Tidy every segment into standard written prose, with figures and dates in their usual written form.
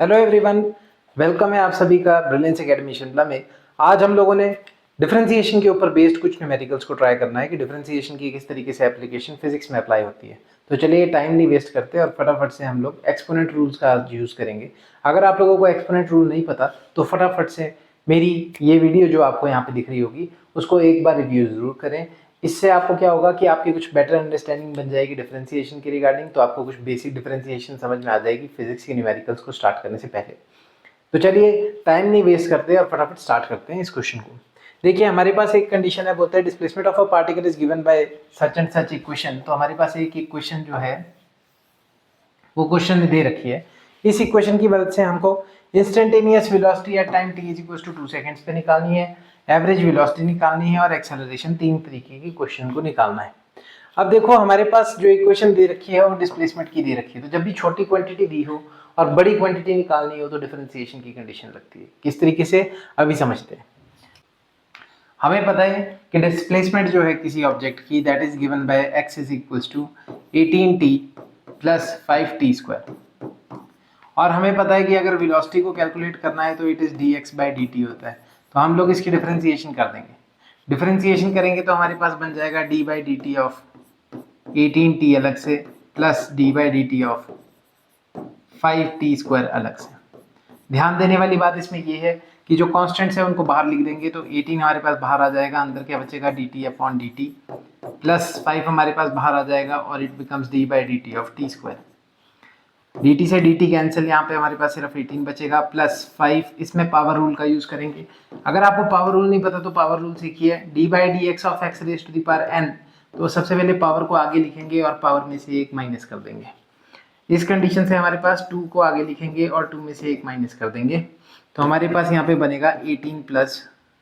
Hello everyone, welcome है आप सभी का ब्रिलियंस एकेडमी शिमला में। आज हम लोगों ने डिफरेंशिएशन के ऊपर बेस्ड कुछ न्यूमेरिकल्स को ट्राई करना है कि डिफरेंशिएशन की किस तरीके से एप्लीकेशन फिजिक्स में अप्लाई होती है। तो चलिए टाइम नहीं वेस्ट करते और फटाफट से हम लोग एक्सपोनेंट रूल्स का यूज़ करेंगे। अगर आप लोगों को एक्सपोनेंट रूल नहीं पता तो फटाफट से मेरी ये वीडियो जो आपको यहाँ पे दिख रही होगी उसको एक बार रिव्यू ज़रूर करें। इससे आपको क्या होगा कि आपकी कुछ बेटर अंडरस्टैंडिंग बन जाएगी डिफरेंशिएशन के रिगार्डिंग, तो आपको कुछ बेसिक डिफरेंशिएशन समझ में आ जाएगी फिजिक्स के न्यूमेरिकल्स को स्टार्ट करने से पहले। तो चलिए टाइम नहीं वेस्ट करते और फटाफट स्टार्ट करते हैं इस क्वेश्चन को। देखिए हमारे पास एक कंडीशन है, बोलता है displacement of a particle is given bye such and such equation. तो हमारे पास एक इक्वेशन जो है वो क्वेश्चन दे रखी है। इस इक्वेशन की मदद से हमको instantaneous velocity at time t is 2 seconds पे निकालनी है, एवरेज वेलोसिटी निकालनी है और एक्सेलरेशन, तीन तरीके की क्वेश्चन को निकालना है। अब देखो हमारे पास जो इक्वेशन दे रखी है वो डिस्प्लेसमेंट की दे रखी है। तो जब भी छोटी क्वांटिटी दी हो और बड़ी क्वांटिटी निकालनी हो तो डिफरेंशिएशन की कंडीशन लगती है। किस तरीके से अभी समझते हैं। हमें पता है कि डिस्प्लेसमेंट जो है किसी ऑब्जेक्ट की that is given by x is equals to 18t plus 5t²। और हमें पता है कि अगर वेलोसिटी को कैलकुलेट करना है तो इट इज dx/dt होता है। तो हम लोग इसकी डिफरेंशिएशन कर देंगे। डिफरेंशिएशन करेंगे तो हमारे पास बन जाएगा d/dt ऑफ 18t अलग से प्लस d/dt ऑफ 5t² अलग से। ध्यान देने वाली बात इसमें ये है कि जो कांस्टेंट्स है उनको बाहर लिख देंगे तो 18 हमारे पास बाहर आ जाएगा, अंदर क्या बचेगा dt/dt प्लस 5 हमारे पास बाहर आ जाएगा और it becomes d/dt of t²। dt से dt कैंसिल, यहाँ पे हमारे पास सिर्फ 18 बचेगा प्लस 5। इसमें पावर रूल का यूज करेंगे। अगर आपको पावर रूल नहीं पता तो पावर रूल सीखिए, d/dx of x raise to the power n। तो सबसे पहले पावर को आगे लिखेंगे और पावर में से एक माइनस कर देंगे। इस कंडीशन से हमारे पास 2 को आगे लिखेंगे और 2 में से एक माइनस कर देंगे। तो हमारे पास यहाँ पे बनेगा 18 प्लस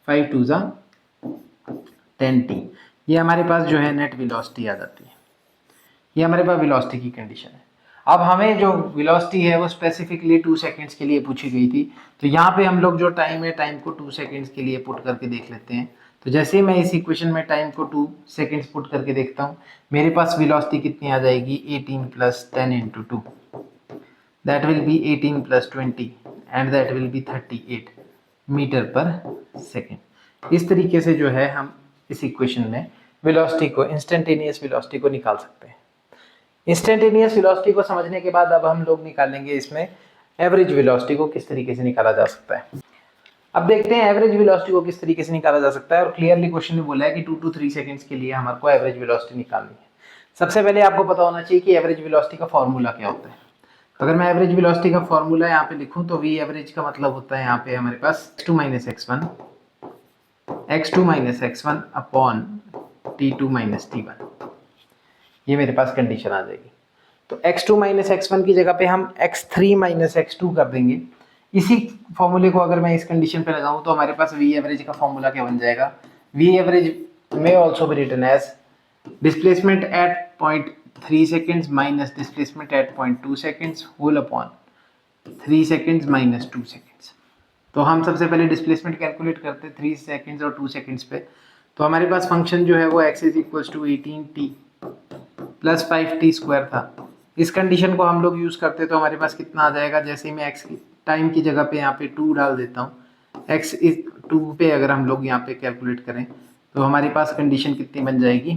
5 2 ज़ा 10t। ये हमारे पास जो है नेट वेलोसिटी आ जाती है। ये हमारे पास वेलोसिटी की कंडीशन है। अब हमें जो वेलोसिटी है वो स्पेसिफिकली 2 सेकंड्स के लिए पूछी गई थी। तो यहाँ पे हम लोग जो टाइम है टाइम को 2 सेकंड्स के लिए पुट करके देख लेते हैं। तो जैसे ही मैं इस इक्वेशन में टाइम को 2 सेकंड्स पुट करके देखता हूँ, मेरे पास वेलोसिटी कितनी आ जाएगी 18 plus 10 into 2, that will be 18 plus 20 and that will be 38 metre पर सेकेंड। इस तरीके से जो है हम इस इक्वेशन में वेलोसिटी को, इंस्टेंटेनियस वेलोसिटी को निकाल सकते हैं। इंस्टेंटेनियस वेलोसिटी को समझने के बाद अब हम लोग निकालेंगे इसमें एवरेज वेलोसिटी को किस तरीके से निकाला जा सकता है। अब देखते हैं एवरेज वेलोसिटी को किस तरीके से निकाला जा सकता है। और क्लियरली क्वेश्चन में बोला है कि 2 to 3 सेकंड्स के लिए हमारे को एवरेज वेलोसिटी निकालनी है। सबसे पहले आपको पता होना चाहिए कि एवरेज वेलोसिटी का फॉर्मूला क्या होता है। तो अगर मैं एवरेज वेलोसिटी का फॉर्मूला यहाँ पे लिखूं तो वी एवरेज का मतलब होता है यहाँ पे हमारे पास x2 - अपॉन t2 - t1। ये मेरे पास कंडीशन आ जाएगी। तो x2 - x1 की जगह पे हम x3 - x2 कर देंगे। इसी फॉर्मूले को अगर मैं इस कंडीशन पे लगाऊं तो हमारे पास वी एवरेज का फॉर्मूला क्या बन जाएगा। वी एवरेज में also be written as displacement at 0.3 seconds minus displacement at 0.2 seconds whole upon 3 seconds minus 2 seconds. तो हम सबसे पहले डिस्प्लेसमेंट कैलकुलेट करते हैं 3 सेकेंड्स और 2 सेकेंड्स पे। तो हमारे पास फंक्शन जो है वो x is equals to 18t plus 5t² था। इस कंडीशन को हम लोग यूज़ करते तो हमारे पास कितना आ जाएगा। जैसे ही मैं x टाइम की जगह पे यहाँ पे 2 डाल देता हूँ, x इज 2 पे अगर हम लोग यहाँ पे कैलकुलेट करें तो हमारे पास कंडीशन कितनी बन जाएगी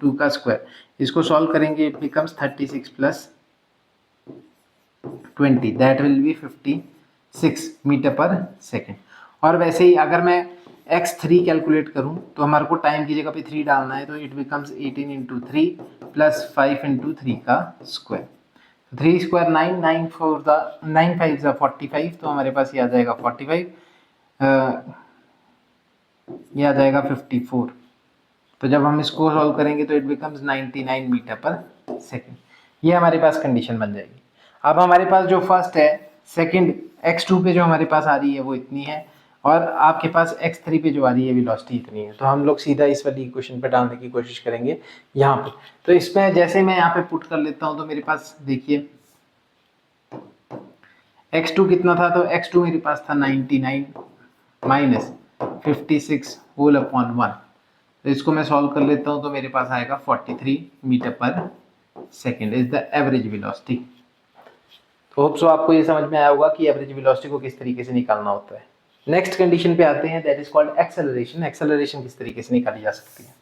2 का स्क्वायर। इसको सॉल्व करेंगे it becomes 36 plus 20 that will be 56 metre पर सेकेंड। और वैसे ही अगर मैं x3 कैलकुलेट करूं तो हमारे को टाइम की जगह पे 3 डालना है तो it becomes 18 into 3 plus 5 into 3 का स्क्वायर। 3 स्क्वायर 9, 9 5 ज़ा 45। तो हमारे पास ये आ जाएगा 45, ये आ जाएगा 54। तो जब हम इसको सॉल्व करेंगे तो इट बिकम्स 99 मीटर पर सेकेंड। ये हमारे पास कंडीशन बन जाएगी। अब हमारे पास जो फर्स्ट है, सेकंड x2 पे जो हमारे पास आ रही है वो इतनी है और आपके पास x3 पे जो आ रही है वेलोसिटी इतनी है। तो हम लोग सीधा इस वाली इक्वेशन पे डालने की कोशिश करेंगे यहाँ पे। तो इसमें जैसे मैं यहाँ पे पुट कर लेता हूँ तो मेरे पास देखिए x2 कितना था। तो x2 मेरे पास था 99 माइनस 56 होल अपॉन 1। तो इसको मैं सॉल्व कर लेता हूँ तो मेरे पास आएगा 43 मीटर पर second is the average velocity. Hope so आपको ये समझ में आया होगा कि एवरेज वेलोसिटी को किस तरीके से निकालना होता है। नेक्स्ट कंडीशन पे आते हैं, that is called acceleration. Acceleration किस तरीके से निकाली जा सकती है।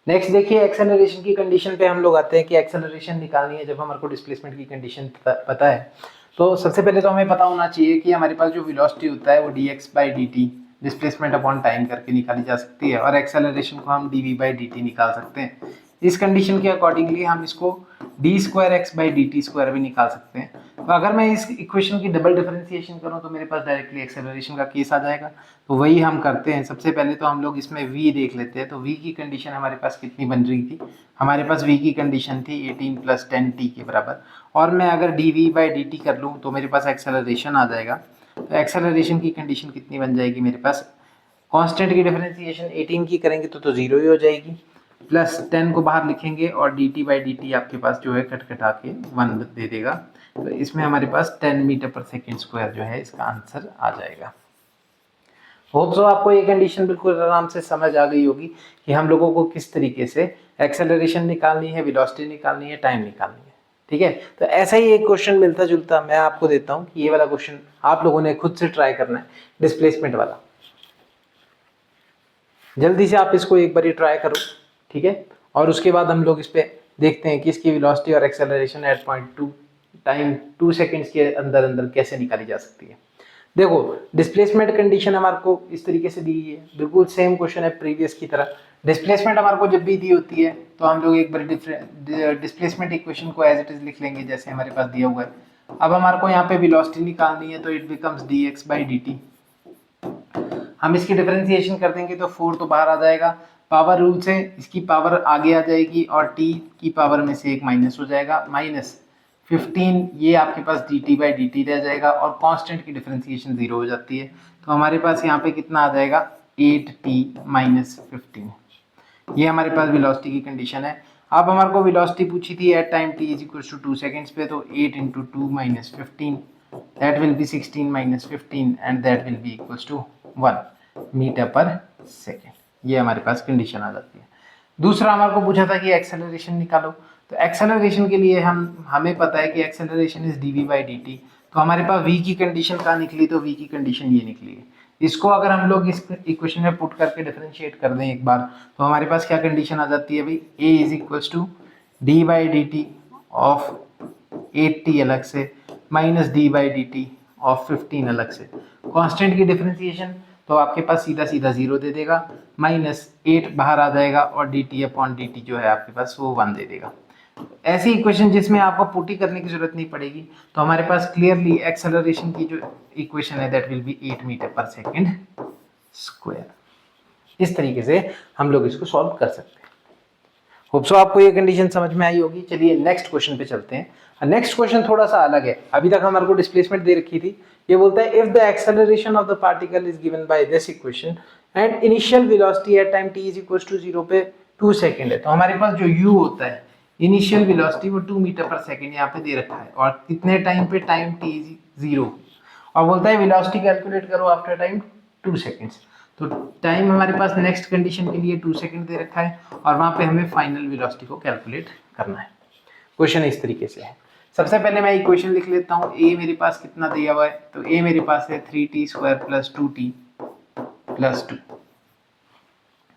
नेक्स्ट देखिए, एक्सेलरेशन की कंडीशन पे हम लोग आते हैं कि एक्सेलरेशन निकालनी है जब हमारे को डिस्प्लेसमेंट की कंडीशन पता है। तो सबसे पहले तो हमें पता होना चाहिए कि हमारे पास जो वेलोसिटी होता है वो dx/dt डिस्प्लेसमेंट अपॉन टाइम करके निकाली जा सकती है, और एक्सेलरेशन को हम dv/dt निकाल सकते हैं। इस कंडीशन के अकॉर्डिंगली हम इसको d2x/dt² भी निकाल सकते हैं। तो अगर मैं इस इक्वेशन की डबल डिफरेंशिएशन करूं तो मेरे पास डायरेक्टली एक्सेलरेशन का केस आ जाएगा। तो वही हम करते हैं। सबसे पहले तो हम लोग इसमें v देख लेते हैं। तो v की कंडीशन हमारे पास कितनी बन रही थी, हमारे पास v की कंडीशन थी 18 + 10t के बराबर, और मैं अगर dv/dt कर लूँ तो मेरे पास एक्सेलरेशन आ जाएगा। तो एक्सेलरेशन की कंडीशन कितनी बन जाएगी मेरे पास, कांस्टेंट की डिफरेंशिएशन 18 की करेंगे तो 0 ही हो जाएगी, प्लस 10 को बाहर लिखेंगे और dt/dt आपके पास जो है कट के 1 दे देगा। तो इसमें हमारे पास 10 मीटर/सेकंड स्क्वायर जो है इसका आंसर आ जाएगा। होप सो आपको ये कंडीशन बिल्कुल आराम से समझ आ गई होगी कि हम लोगों को किस तरीके से एक्सेलरेशन निकालनी है, वेलोसिटी निकालनी है, टाइम निकालनी है। ठीक है, तो ऐसा ही एक क्वेश्चन मिलता जुलता मैं आपको देता हूँ कि ये वाला क्वेश्चन आप लोगों ने खुद से ट्राई करना है, डिस्प्लेसमेंट वाला। जल्दी से आप इसको एक बार ट्राई करो, ठीक है, और उसके बाद हम लोग इस पे देखते हैं कि इसकी वेलोसिटी और acceleration at point 2 time 2 seconds के अंदर अंदर कैसे निकाली जा सकती है। देखो, डिस्प्लेसमेंट कंडीशन हमारे को इस तरीके से दी है, बिल्कुल सेम क्वेश्चन है प्रीवियस की तरह। डिस्प्लेसमेंट हमारे को जब भी दी होती है तो हम लोग एक बार डिस्प्लेसमेंट इक्वेशन को एज इट इज लिख लेंगे जैसे हमारे पास दिया हुआ है। अब हमारे को यहाँ पे वेलोसिटी निकालनी है तो इट बिकम्स dx/dt। हम इसकी डिफरेंशिएशन कर देंगे तो 4 तो बाहर आ जाएगा, पावर रूल से इसकी पावर आगे आ जाएगी और t की पावर में से एक माइनस हो जाएगा, -15 ये आपके पास dt/dt रह जाएगा, और कांस्टेंट की डिफरेंशिएशन 0 हो जाती है। तो हमारे पास यहाँ पे कितना आ जाएगा, 8t - 15। ये हमारे पास वेलोसिटी की कंडीशन है। अब हमारे को वेलोसिटी पूछी थी एट टाइम t = 2 सेकंड्स पे, तो 8 × 2 - 15 that will be 16 - 15 and that will be equals to 1 मीटर/सेकेंड। ये हमारे पास कंडीशन आ जाती है। दूसरा हमारे को पूछा था कि एक्सेलरेशन निकालो। तो एक्सेलरेशन के लिए हमें पता है कि एक्सेलरेशन इज dv/dt। तो हमारे पास v की कंडीशन कहाँ निकली, तो v की कंडीशन ये निकली है। इसको अगर हम लोग इस इक्वेशन में पुट करके डिफरेंशिएट कर दें एक बार, तो हमारे पास क्या कंडीशन आ जाती है भाई, a = d/dt ऑफ 8t अलग से माइनस d/dt ऑफ 15 अलग से। कांस्टेंट की डिफरेंशिएशन तो आपके पास सीधा सीधा 0 दे देगा, -8 बाहर आ जाएगा और dt/dt जो है आपके पास वो 1 दे देगा। ऐसी इक्वेशन जिसमें आपको पुट ही करने की जरूरत नहीं पड़ेगी, तो हमारे पास क्लियरली एक्सेलरेशन की जो इक्वेशन है that will B 8 metre per second square. इस तरीके से हम लोग इसको सॉल्व कर सकते हैं। होप सो आपको ये कंडीशन समझ में आई होगी। चलिए नेक्स्ट क्वेश्चन पे चलते हैं। नेक्स्ट क्वेश्चन थोड़ा सा अलग है। अभी तक हमारे को डिस्प्लेसमेंट दे रखी थी। ये बोलता है if the acceleration of the particle is given by this equation and initial velocity at time t = 0 पे 2 सेकंड है। तो हमारे पास जो u होता है इनिशियल वेलोसिटी वो 2 मीटर/सेकंड यहाँ पे दे रखा है, और कितने टाइम पे, टाइम t 0, और बोलता है वेलोसिटी कैलकुलेट करो आफ्टर टाइम 2 सेकंड्स। तो टाइम हमारे पास नेक्स्ट कंडीशन के लिए 2 सेकंड दे रखा है, और वहां पे हमें फाइनल वेलोसिटी को कैलकुलेट करना है। क्वेश्चन इस तरीके से है। सबसे पहले मैं इक्वेशन लिख लेता हूँ। a मेरे पास कितना दिया हुआ है, तो a मेरे पास है 3t² + 2t + 2।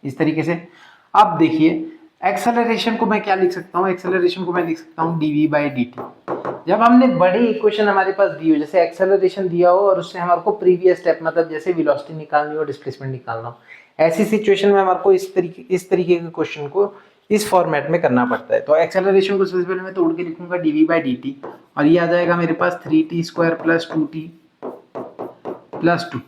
इस तरीके से अब देखिए एक्सेलरेशन को मैं क्या लिख सकता हूँ, एक्सेलरेशन को मैं लिख सकता हूँ dv/dt। जब हमने बड़ी इक्वेशन हमारे पास दी हो, जैसे एक्सेलरेशन दिया हो और उससे हमारे को प्रीवियस स्टेप मतलब जैसे वेलोसिटी निकालनी हो, डिस्प्लेसमेंट निकालना हो, ऐसी सिचुएशन में हमारे को इस तरीके के क्वेश्चन को इस फॉर्मेट में करना पड़ता है। तो एक्सेलरेशन को सबसे पहले मैं तोड़ के लिखूंगा dv/dt, और ये आ जाएगा मेरे पास 3t² + 2t + 2।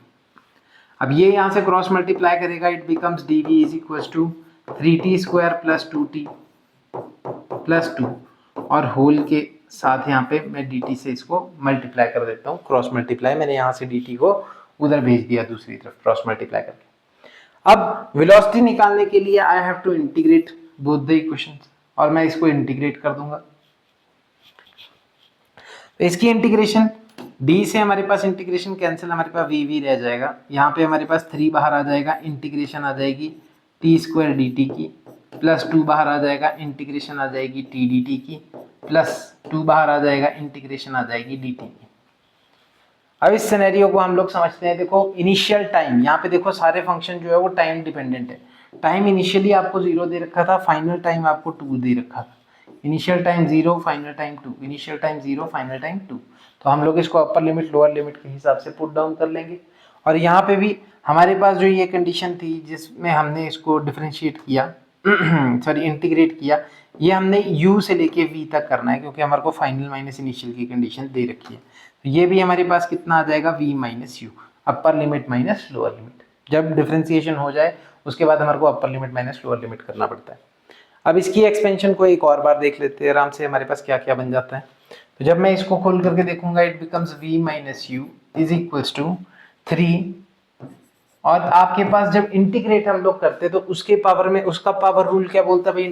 अब ये यहाँ से क्रॉस मल्टीप्लाई करेगा, it becomes dv = 3t² + 2t + 2, और होल के साथ यहाँ पे मैं dt से इसको मल्टीप्लाई कर देता हूँ, क्रॉस मल्टीप्लाई। मैंने यहाँ से dt को उधर भेज दिया दूसरी तरफ क्रॉस मल्टीप्लाई करके। अब वेलोसिटी निकालने के लिए I have to integrate both the equations, और मैं इसको इंटीग्रेट कर दूंगा। तो इसकी इंटीग्रेशन d से हमारे पास इंटीग्रेशन कैंसिल, हमारे पास v रह जाएगा। यहाँ पे हमारे पास 3 बाहर आ जाएगा, इंटीग्रेशन आ जाएगी t² dt की, +2 बाहर आ जाएगा, इंटीग्रेशन आ जाएगी t dt की, प्लस 2 बाहर आ जाएगा, इंटीग्रेशन आ जाएगी dt की। अब इस सिनेरियो को हम लोग समझते हैं। देखो इनिशियल टाइम, यहाँ पे देखो सारे फंक्शन जो है वो टाइम डिपेंडेंट है। टाइम इनिशियली आपको 0 दे रखा था, फाइनल टाइम आपको 2 दे रखा था। Initial time 0, final time 2, initial time 0, final time 2। तो हम लोग इसको अपर लिमिट लोअर लिमिट के हिसाब से पुट डाउन कर लेंगे। और यहाँ पे भी हमारे पास जो ये कंडीशन थी जिसमें हमने इसको डिफरेंशिएट किया सॉरी इंटीग्रेट किया, ये हमने u से लेके v तक करना है, क्योंकि हमारे को फाइनल माइनस इनिशियल की कंडीशन दे रखी है। तो ये भी हमारे पास कितना आ जाएगा, v minus you, upper limit minus lower limit. जब डिफरेंशिएशन हो जाए उसके बाद हमारे को अपर लिमिट माइनस लोअर लिमिट करना पड़ता है। अब इसकी एक्सपेंशन को एक और बार देख लेते हैं आराम से, हमारे पास क्या क्या बन जाता है। तो जब मैं इसको खोल करके देखूंगा, it becomes v minus u is equals to 3। और आपके पास जब इंटीग्रेट हम लोग करते हैं तो उसके पावर में उसका पावर रूल क्या बोलता है भाई,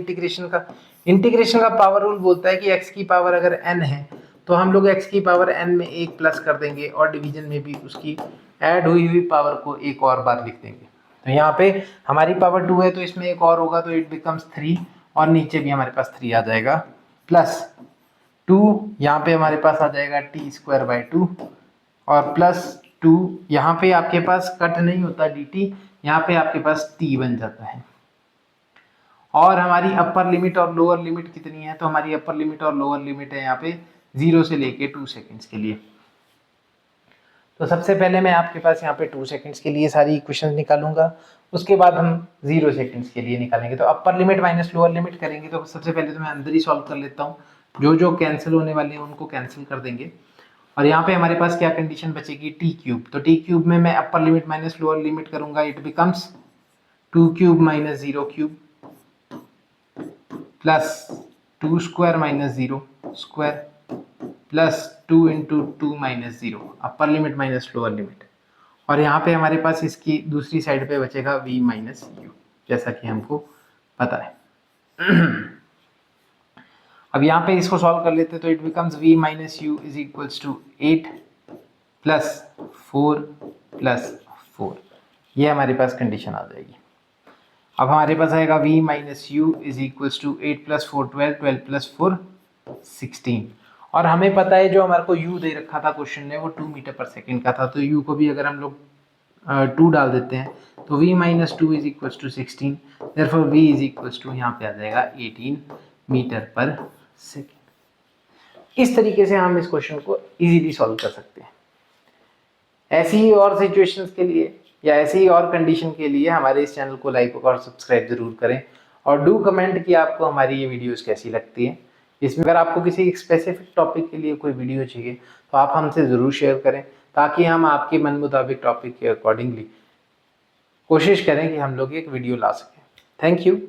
इंटीग्रेशन का पावर रूल बोलता है कि x की पावर अगर n है तो हम लोग x की पावर n में एक प्लस कर देंगे और डिवीजन में भी उसकी ऐड हुई हुई पावर को एक और बार लिख देंगे। तो यहाँ पे हमारी पावर 2 है तो इसमें एक और होगा तो इट बिकम्स 3, और नीचे भी हमारे पास 3 आ जाएगा, प्लस 2 यहाँ पे हमारे पास आ जाएगा t²/2, और प्लस 2 यहाँ पे आपके पास कट नहीं होता dt, यहाँ पे आपके पास t बन जाता है। और हमारी अपर लिमिट और लोअर लिमिट कितनी है, तो हमारी अपर लिमिट और लोअर लिमिट है यहाँ पे 0 से लेके 2 सेकेंड्स के लिए। तो सबसे पहले मैं आपके पास यहाँ पे 2 सेकेंड्स के लिए सारी इक्वेशंस निकालूंगा, उसके बाद हम 0 सेकेंड्स के लिए निकालेंगे। तो अपर लिमिट माइनस लोअर लिमिट करेंगे तो सबसे पहले तो मैं अंदर ही सॉल्व कर लेता हूँ, जो जो कैंसिल होने वाले हैं उनको कैंसिल कर देंगे। और यहाँ पे हमारे पास क्या कंडीशन बचेगी, t³ तो t³ में मैं upper limit minus lower limit करूंगा, it becomes 2³ minus 0³ plus 2² minus 0² plus 2 into 2 minus 0, upper limit minus lower limit. और यहाँ पे हमारे पास इसकी दूसरी साइड पे बचेगा v माइनस यू, जैसा कि हमको पता है। अब यहाँ पे इसको सॉल्व कर लेते हैं तो it becomes v minus u is equals to 8 plus 4 plus 4, ये हमारे पास कंडीशन आ जाएगी। अब हमारे पास आएगा v minus u is equals to 8 plus 4 12, 12 plus 4 16। और हमें पता है जो हमारे को u दे रखा था क्वेश्चन ने वो 2 मीटर पर सेकेंड का था, तो u को भी अगर हम लोग 2 डाल देते हैं तो v minus 2 is equals to 16, therefore v is equals to यहाँ पे आ जाएगा 18 मीटर पर सेकेंड। इस तरीके से हम इस क्वेश्चन को इजीली सॉल्व कर सकते हैं। ऐसी ही और सिचुएशंस के लिए या ऐसी ही और कंडीशन के लिए हमारे इस चैनल को लाइक और सब्सक्राइब जरूर करें, और डू कमेंट कि आपको हमारी ये वीडियोस कैसी लगती है। इसमें अगर आपको किसी स्पेसिफिक टॉपिक के लिए कोई वीडियो चाहिए तो आप हमसे ज़रूर शेयर करें, ताकि हम आपके मन मुताबिक टॉपिक के अकॉर्डिंगली कोशिश करें कि हम लोग एक वीडियो ला सकें। Thank you.